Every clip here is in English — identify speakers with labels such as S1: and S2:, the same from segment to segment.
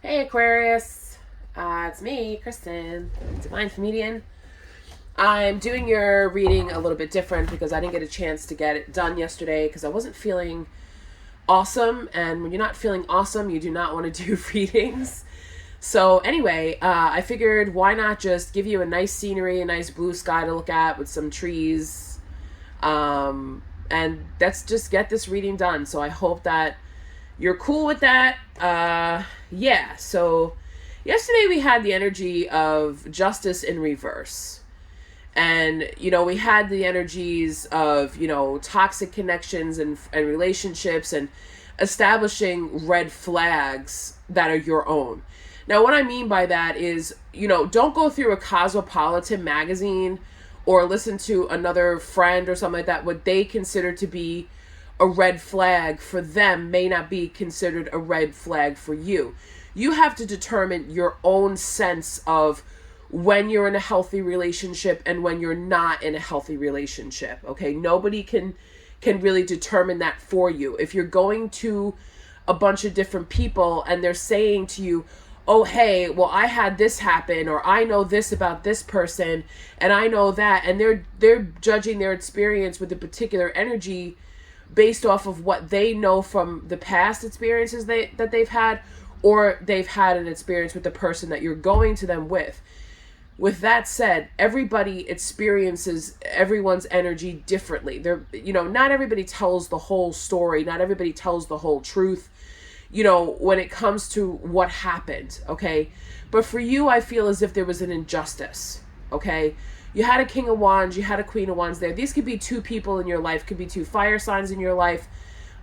S1: Hey Aquarius, it's me, Kristen, Divine Comedian. I'm doing your reading a little bit different because I didn't get a chance to get it done yesterday because I wasn't feeling awesome, and when you're not feeling awesome, you do not want to do readings. So anyway, I figured why not just give you a nice scenery, a nice blue sky to look at with some trees, and let's just get this reading done. So I hope that you're cool with that. Yeah, so yesterday we had the energy of justice in reverse. And, we had the energies of, toxic connections and relationships and establishing red flags that are your own. Now, what I mean by that is, don't go through a Cosmopolitan magazine or listen to another friend or something like that. What they consider to be a red flag for them may not be considered a red flag for you. You have to determine your own sense of when you're in a healthy relationship and when you're not in a healthy relationship. Okay, nobody can really determine that for you. If you're going to a bunch of different people and they're saying to you, oh hey, well I had this happen, or I know this about this person and I know that, and they're judging their experience with a particular energy based off of what they know from the past experiences that they've had, or they've had an experience with the person that you're going to them with. With that said, everybody experiences everyone's energy differently. Not everybody tells the whole story. Not everybody tells the whole truth, when it comes to what happened, okay? But for you, I feel as if there was an injustice, okay? You had a King of Wands, you had a Queen of Wands there. These could be two people in your life, could be two fire signs in your life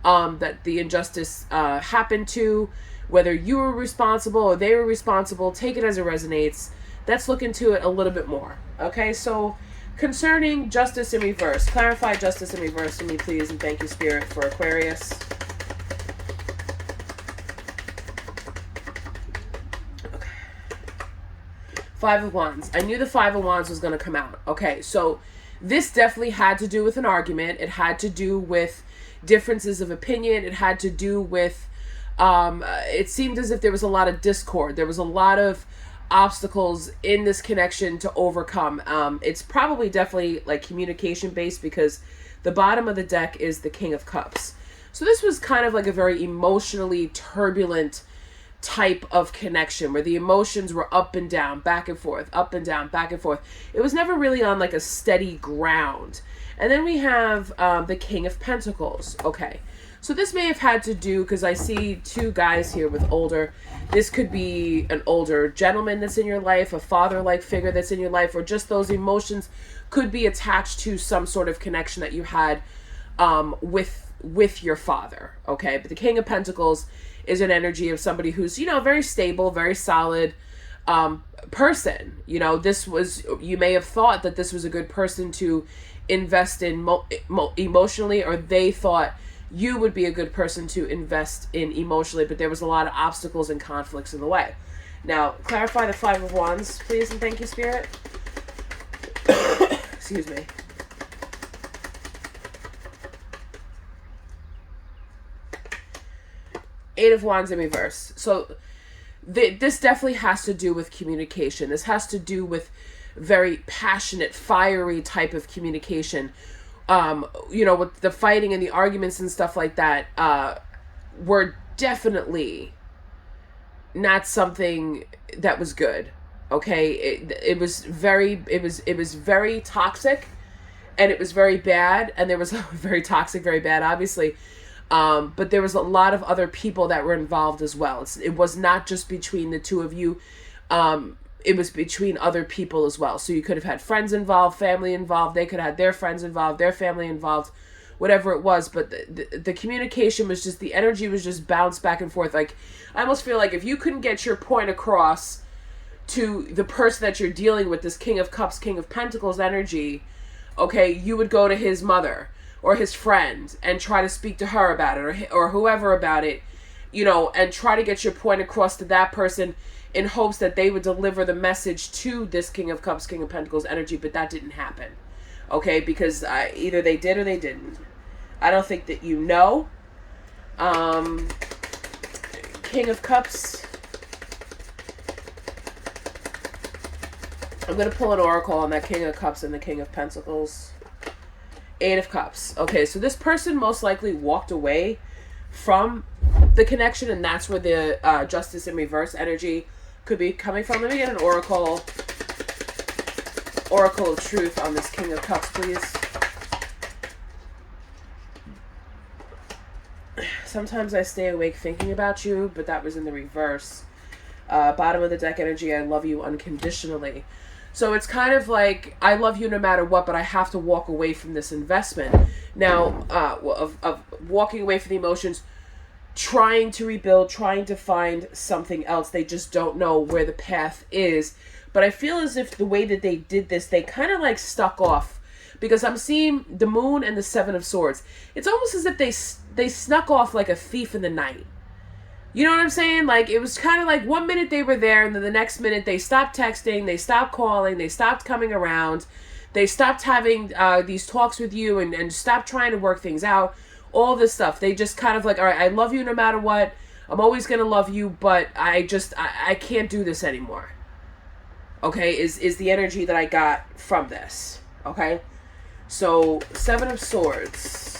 S1: that the injustice happened to, whether you were responsible or they were responsible. Take it as it resonates. Let's look into it a little bit more. Okay, so concerning justice in reverse, clarify justice in reverse to me, please, and thank you, Spirit, for Aquarius. Okay. Five of Wands. I knew the Five of Wands was going to come out. Okay, so this definitely had to do with an argument. It had to do with differences of opinion. It had to do with, it seemed as if there was a lot of discord. There was a lot of obstacles in this connection to overcome. It's probably definitely like communication based because the bottom of the deck is the King of Cups. So this was kind of like a very emotionally turbulent type of connection where the emotions were up and down, back and forth, up and down, back and forth. It was never really on like a steady ground. And then we have the King of Pentacles. Okay. So this may have had to do, because I see two guys here with older. This could be an older gentleman that's in your life, a father-like figure that's in your life, or just those emotions could be attached to some sort of connection that you had with your father. Okay, but the King of Pentacles is an energy of somebody who's, very stable, very solid person. You may have thought that this was a good person to invest in emotionally, or they thought you would be a good person to invest in emotionally, but there was a lot of obstacles and conflicts in the way. Now, clarify the Five of Wands, please, and thank you, Spirit. Excuse me. Eight of Wands in reverse. So this definitely has to do with communication. This has to do with very passionate, fiery type of communication. With the fighting and the arguments and stuff like that, were definitely not something that was good. Okay, it was very toxic, and it was very bad, and there was very toxic, very bad, obviously. But there was a lot of other people that were involved as well. It was not just between the two of you. It was between other people as well. So you could have had friends involved, family involved. They could have had their friends involved, their family involved, whatever it was. But the communication was just, the energy was just bounced back and forth. Like, I almost feel like if you couldn't get your point across to the person that you're dealing with, this King of Cups, King of Pentacles energy, okay, you would go to his mother or his friend and try to speak to her about it, or whoever about it, and try to get your point across to that person in hopes that they would deliver the message to this King of Cups, King of Pentacles energy, but that didn't happen. Okay, because either they did or they didn't. I don't think that King of Cups, I'm going to pull an oracle on that King of Cups and the King of Pentacles. 8 of Cups. Okay, so this person most likely walked away from the connection, and that's where the Justice in reverse energy could be coming from. Let me get an oracle of truth on this King of Cups, please. Sometimes I stay awake thinking about you, but that was in the reverse. Bottom of the deck energy, I love you unconditionally. So it's kind of like, I love you no matter what, but I have to walk away from this investment. Now, of walking away from the emotions, trying to rebuild, trying to find something else. They just don't know where the path is. But I feel as if the way that they did this, they kind of like stuck off. Because I'm seeing the Moon and the Seven of Swords. It's almost as if they snuck off like a thief in the night. You know what I'm saying? Like, it was kind of like 1 minute they were there, and then the next minute they stopped texting, they stopped calling, they stopped coming around, they stopped having these talks with you and stopped trying to work things out. All this stuff. They just kind of like, all right, I love you no matter what. I'm always going to love you, but I can't do this anymore. Okay, is the energy that I got from this. Okay? So, Seven of Swords.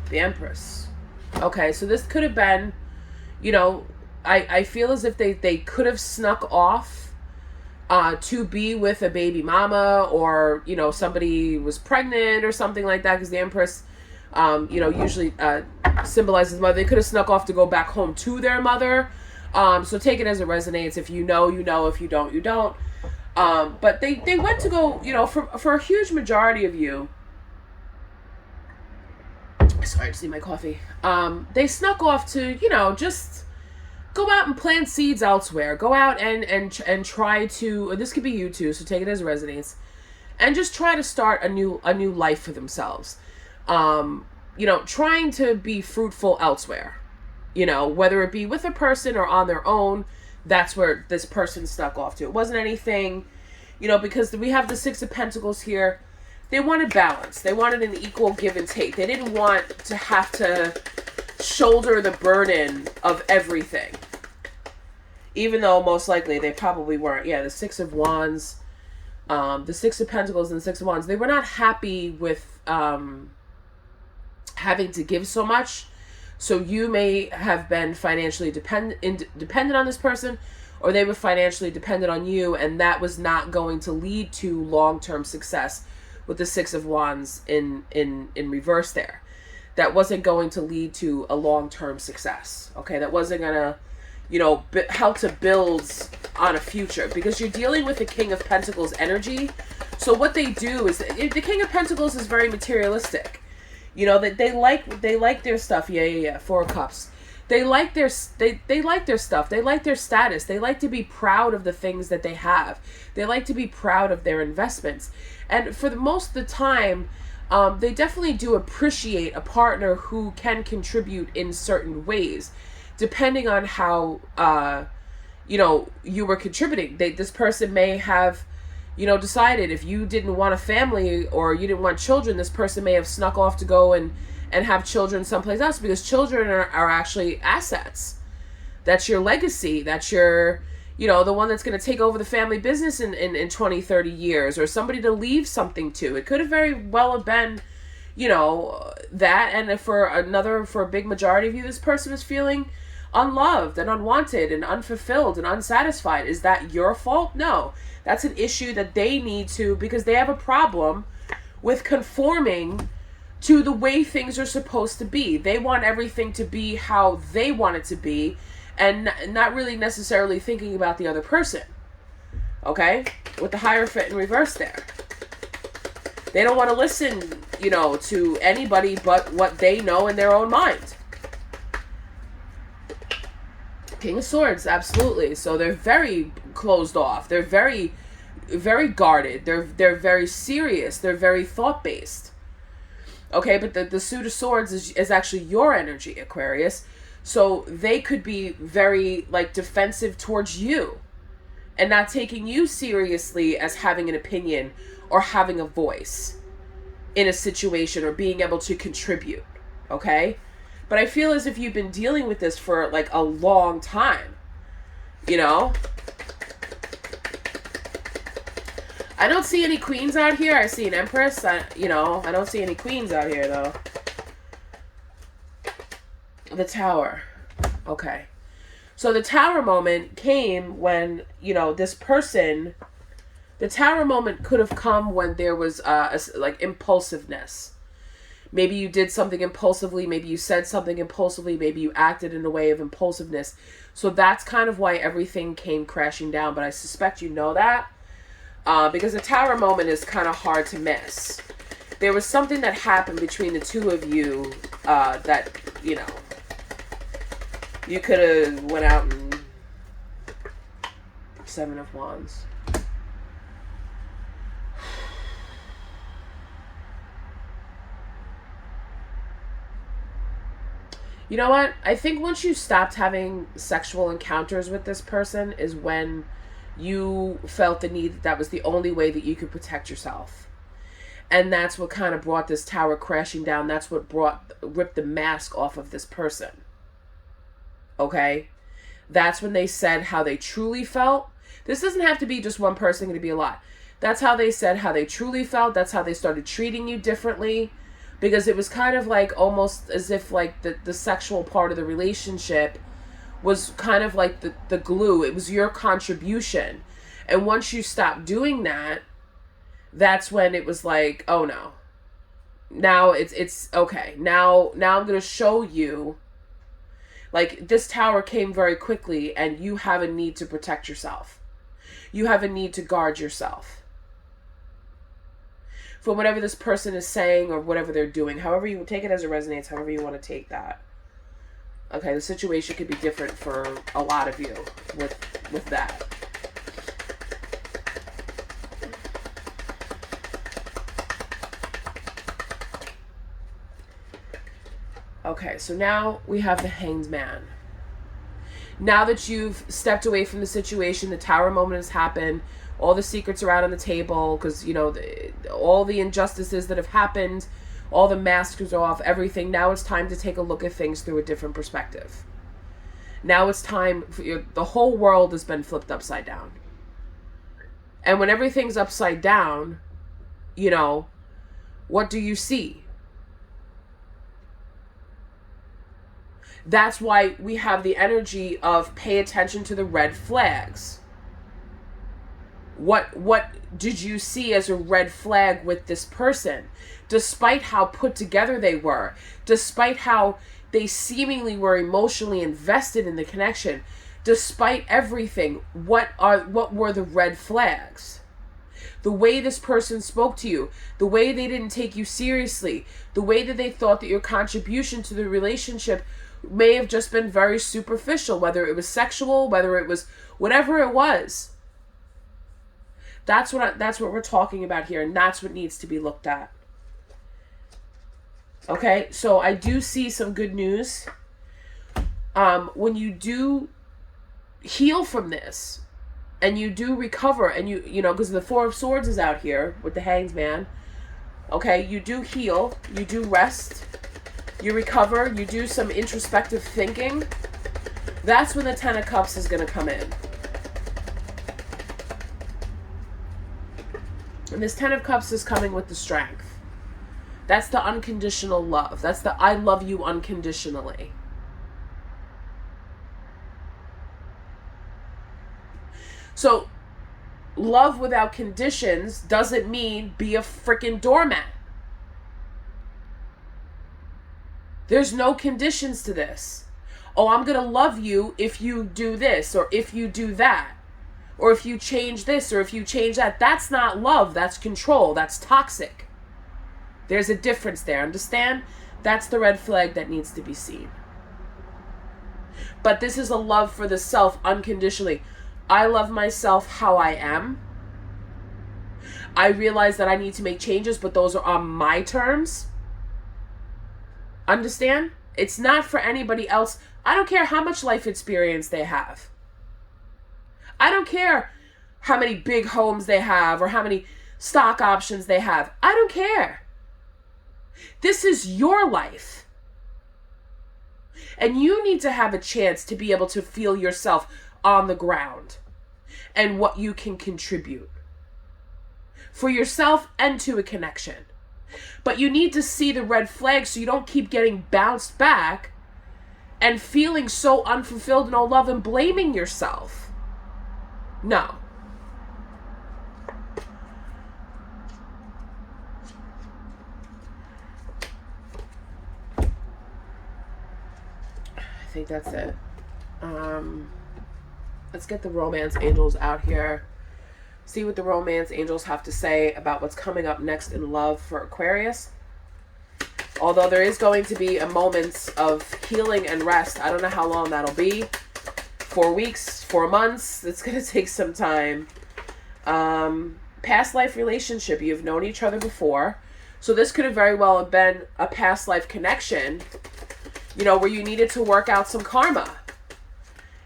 S1: The Empress. Okay, so this could have been, you know, I feel as if they could have snuck off to be with a baby mama, or, you know, somebody was pregnant or something like that, because the Empress, you know, usually symbolizes mother. They could have snuck off to go back home to their mother. So take it as it resonates. If you know, you know. If you don't, you don't. But they went to go, you know, for a huge majority of you. Sorry, I just need my coffee. They snuck off to, you know, just go out and plant seeds elsewhere. Go out and try to, this could be you too, so take it as it resonates, and just try to start a new life for themselves. You know, trying to be fruitful elsewhere. You know, whether it be with a person or on their own, that's where this person snuck off to. It wasn't anything, you know, because we have the Six of Pentacles here. They wanted balance. They wanted an equal give and take. They didn't want to have to shoulder the burden of everything. Even though most likely they probably weren't. Yeah, the Six of Wands, the Six of Pentacles and the Six of Wands, they were not happy with having to give so much. So you may have been financially dependent on this person, or they were financially dependent on you, and that was not going to lead to long-term success. With the Six of Wands in reverse there. That wasn't going to lead to a long-term success. Okay, that wasn't going to, you know, help to build on a future. Because you're dealing with the King of Pentacles energy. So what they do is, the King of Pentacles is very materialistic. You know, that they like their stuff. Yeah. Four of Cups. They like their they like their stuff. They like their status. They like to be proud of the things that they have. They like to be proud of their investments. And for the most of the time, they definitely do appreciate a partner who can contribute in certain ways, depending on how, you know, you were contributing. This person may have, you know, decided if you didn't want a family or you didn't want children, this person may have snuck off to go and have children someplace else, because children are actually assets. That's your legacy. That's your, you know, the one that's going to take over the family business in 20, 30 years, or somebody to leave something to. It could have very well have been, you know, that. And for a big majority of you, this person is feeling unloved and unwanted and unfulfilled and unsatisfied. Is that your fault? No. That's an issue that they need to, because they have a problem with conforming to the way things are supposed to be. They want everything to be how they want it to be, and not really necessarily thinking about the other person. Okay? With the Hierophant in reverse there. They don't want to listen, you know, to anybody but what they know in their own mind. King of Swords, absolutely. So they're very closed off. They're very, very guarded. They're very serious. They're very thought-based. Okay, but the Suit of Swords is actually your energy, Aquarius. So they could be very, like, defensive towards you and not taking you seriously as having an opinion or having a voice in a situation or being able to contribute, okay? But I feel as if you've been dealing with this for like a long time, you know? I don't see any queens out here. I see an empress. I don't see any queens out here, though. The Tower. Okay. So the Tower moment came when, this person... The Tower moment could have come when there was, like, impulsiveness. Maybe you did something impulsively. Maybe you said something impulsively. Maybe you acted in a way of impulsiveness. So that's kind of why everything came crashing down. But I suspect you know that. Because the Tower moment is kind of hard to miss. There was something that happened between the two of you that, you could have went out and... Seven of Wands. You know what? I think once you stopped having sexual encounters with this person is when you felt the need that was the only way that you could protect yourself. And that's what kind of brought this Tower crashing down. That's what ripped the mask off of this person. Okay? That's when they said how they truly felt. This doesn't have to be just one person, it could be a lot. That's how they said how they truly felt. That's how they started treating you differently. Because it was kind of like almost as if like the sexual part of the relationship was kind of like the glue. It was your contribution. And once you stopped doing that, that's when it was like, oh no. Now it's okay. Now I'm going to show you. Like, this Tower came very quickly and you have a need to protect yourself. You have a need to guard yourself. For whatever this person is saying or whatever they're doing. However you take it as it resonates, however you want to take that. Okay, the situation could be different for a lot of you with that. Okay, so now we have the Hanged Man. Now that you've stepped away from the situation, the Tower moment has happened. All the secrets are out on the table because, all the injustices that have happened, all the masks are off, everything. Now it's time to take a look at things through a different perspective. Now it's time for the whole world has been flipped upside down. And when everything's upside down, what do you see? That's why we have the energy of pay attention to the red flags. What did you see as a red flag with this person? Despite how put together they were, despite how they seemingly were emotionally invested in the connection, despite everything, what were the red flags? The way this person spoke to you, the way they didn't take you seriously, the way that they thought that your contribution to the relationship may have just been very superficial, whether it was sexual, whether it was whatever it was. That's what we're talking about here, and that's what needs to be looked at. Okay, so I do see some good news. When you do heal from this, and you do recover, and because the Four of Swords is out here with the Hanged Man. Okay, you do heal, you do rest, you recover, you do some introspective thinking. That's when the Ten of Cups is going to come in. And this Ten of Cups is coming with the strength. That's the unconditional love. That's the I love you unconditionally. So, love without conditions doesn't mean be a freaking doormat. There's no conditions to this. Oh, I'm going to love you if you do this or if you do that. Or if you change this, or if you change that. That's not love. That's control. That's toxic. There's a difference there. Understand? That's the red flag that needs to be seen. But this is a love for the self unconditionally. I love myself how I am. I realize that I need to make changes, but those are on my terms. Understand? It's not for anybody else. I don't care how much life experience they have. I don't care how many big homes they have or how many stock options they have. I don't care. This is your life. And you need to have a chance to be able to feel yourself on the ground and what you can contribute for yourself and to a connection. But you need to see the red flags so you don't keep getting bounced back and feeling so unfulfilled and no love and blaming yourself. No. I think that's it. Let's get the romance angels out here. See what the romance angels have to say about what's coming up next in love for Aquarius. Although there is going to be a moment of healing and rest. I don't know how long that'll be. 4 weeks, 4 months. It's going to take some time. Past life relationship. You've known each other before. So this could have very well have been a past life connection, you know, where you needed to work out some karma.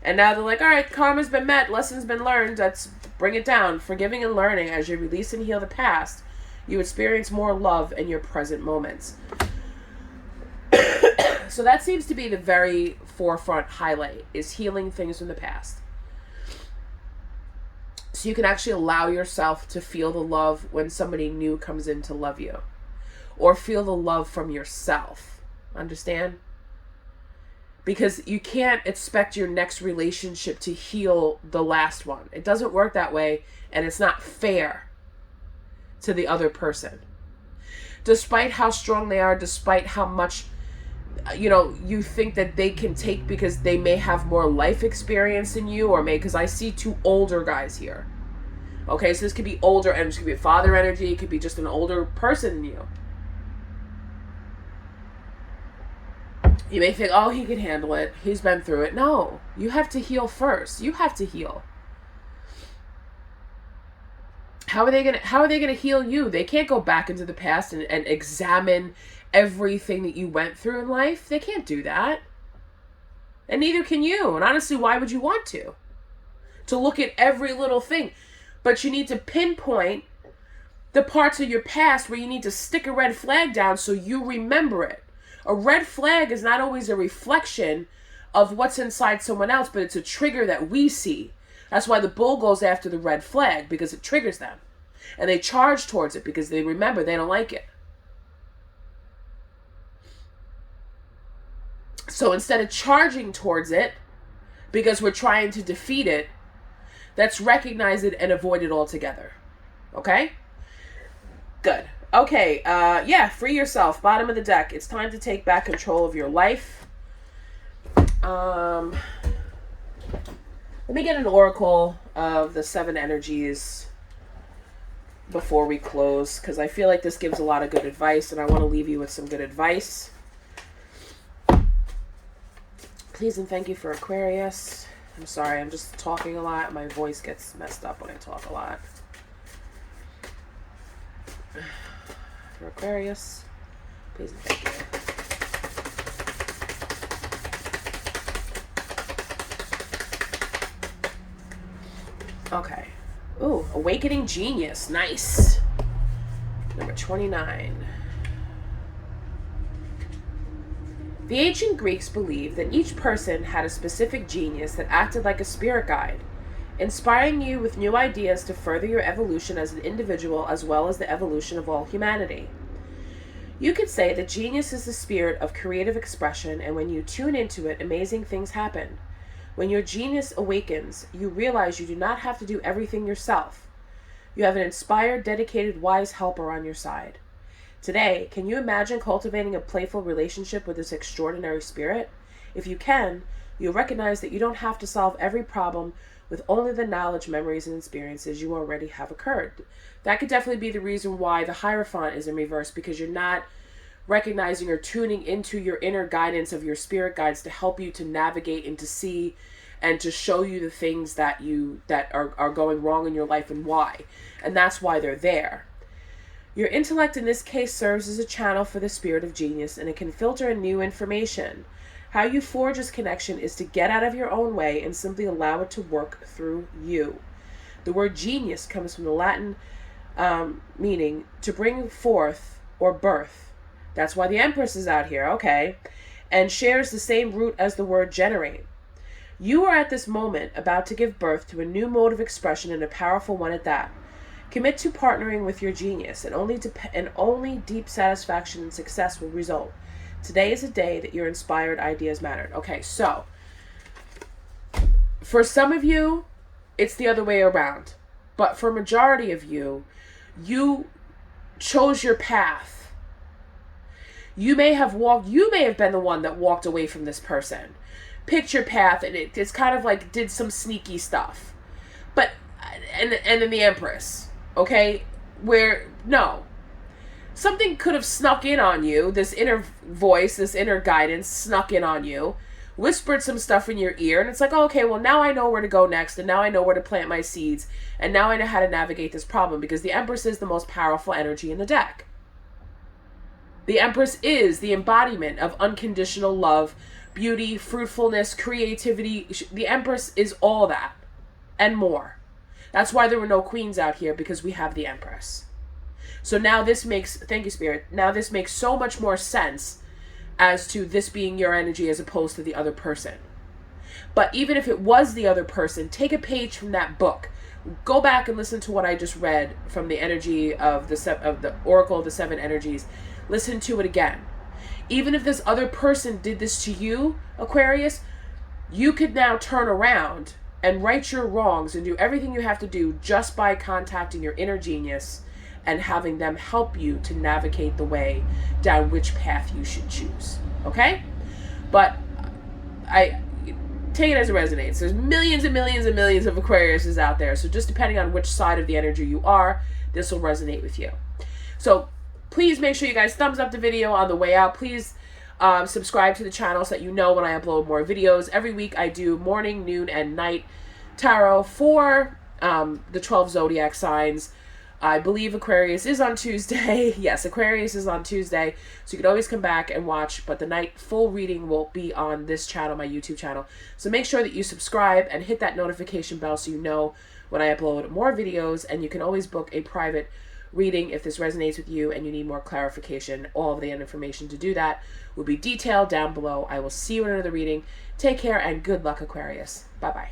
S1: And now they're like, all right, karma's been met, lessons been learned, let's bring it down. Forgiving and learning. As you release and heal the past, you experience more love in your present moments. So that seems to be the very forefront highlight, is healing things from the past. So you can actually allow yourself to feel the love when somebody new comes in to love you. Or feel the love from yourself. Understand? Because you can't expect your next relationship to heal the last one. It doesn't work that way, and it's not fair to the other person. Despite how strong they are, despite how much, you know, you think that they can take because they may have more life experience than you, or because I see 2 older guys here. Okay, so this could be older, and this could be a father energy, it could be just an older person than you. You may think, oh, he can handle it. He's been through it. No, you have to heal first. You have to heal. How are they gonna heal you? They can't go back into the past and examine everything that you went through in life. They can't do that. And neither can you. And honestly, why would you want to? To look at every little thing. But you need to pinpoint the parts of your past where you need to stick a red flag down so you remember it. A red flag is not always a reflection of what's inside someone else, but it's a trigger that we see. That's why the bull goes after the red flag, because it triggers them. And they charge towards it because they remember they don't like it. So instead of charging towards it, because we're trying to defeat it, let's recognize it and avoid it altogether. Okay? Good. Okay, yeah, free yourself. Bottom of the deck. It's time to take back control of your life. Let me get an oracle of the 7 energies before we close, because I feel like this gives a lot of good advice, and I want to leave you with some good advice. Please and thank you for Aquarius. I'm sorry, I'm just talking a lot. My voice gets messed up when I talk a lot. For Aquarius, please and thank you. Okay. Ooh, Awakening Genius. Nice. Number 29. The ancient Greeks believed that each person had a specific genius that acted like a spirit guide, inspiring you with new ideas to further your evolution as an individual as well as the evolution of all humanity. You could say that genius is the spirit of creative expression, and when you tune into it, amazing things happen. When your genius awakens, you realize you do not have to do everything yourself. You have an inspired, dedicated, wise helper on your side. Today, can you imagine cultivating a playful relationship with this extraordinary spirit? If you can, you'll recognize that you don't have to solve every problem with only the knowledge, memories, and experiences you already have occurred. That could definitely be the reason why the Hierophant is in reverse, because you're not recognizing or tuning into your inner guidance of your spirit guides to help you to navigate and to see and to show you the things that are going wrong in your life and why. And that's why they're there. Your intellect in this case serves as a channel for the spirit of genius, and it can filter in new information. How you forge this connection is to get out of your own way and simply allow it to work through you. The word genius comes from the Latin meaning to bring forth or birth, That's why the Empress is out here, okay? And shares the same root as the word generate. You are at this moment about to give birth to a new mode of expression, and a powerful one at that. Commit to partnering with your genius, and only deep satisfaction and success will result. Today is a day that your inspired ideas mattered. Okay, so for some of you, it's the other way around. But for a majority of you, you chose your path. You may have been the one that walked away from this person. Picked your path, and it's kind of like did some sneaky stuff. But, and then the Empress, okay? Where, no. Something could have snuck in on you. This inner voice, this inner guidance snuck in on you. Whispered some stuff in your ear, and it's like, oh, okay, well, now I know where to go next, and now I know where to plant my seeds, and now I know how to navigate this problem, because the Empress is the most powerful energy in the deck. The Empress is the embodiment of unconditional love, beauty, fruitfulness, creativity. The Empress is all that and more. That's why there were no queens out here, because we have the Empress. So now this makes, thank you, Spirit, now this makes so much more sense as to this being your energy as opposed to the other person. But even if it was the other person, take a page from that book. Go back and listen to what I just read from the energy of the Oracle of the Seven Energies. Listen to it again. Even if this other person did this to you, Aquarius, you could now turn around and right your wrongs and do everything you have to do just by contacting your inner genius and having them help you to navigate the way down which path you should choose. Okay? But I take it as it resonates. There's millions and millions and millions of Aquariuses out there. So just depending on which side of the energy you are, this will resonate with you. So please make sure you guys thumbs up the video on the way out. Please subscribe to the channel so that you know when I upload more videos. Every week I do morning, noon, and night tarot for the 12 zodiac signs. I believe Aquarius is on Tuesday. Yes, Aquarius is on Tuesday. So you can always come back and watch. But the night full reading will be on this channel, my YouTube channel. So make sure that you subscribe and hit that notification bell so you know when I upload more videos. And you can always book a private reading if this resonates with you and you need more clarification. All of the information to do that will be detailed down below. I will see you in another reading. Take care and good luck, Aquarius. Bye-bye.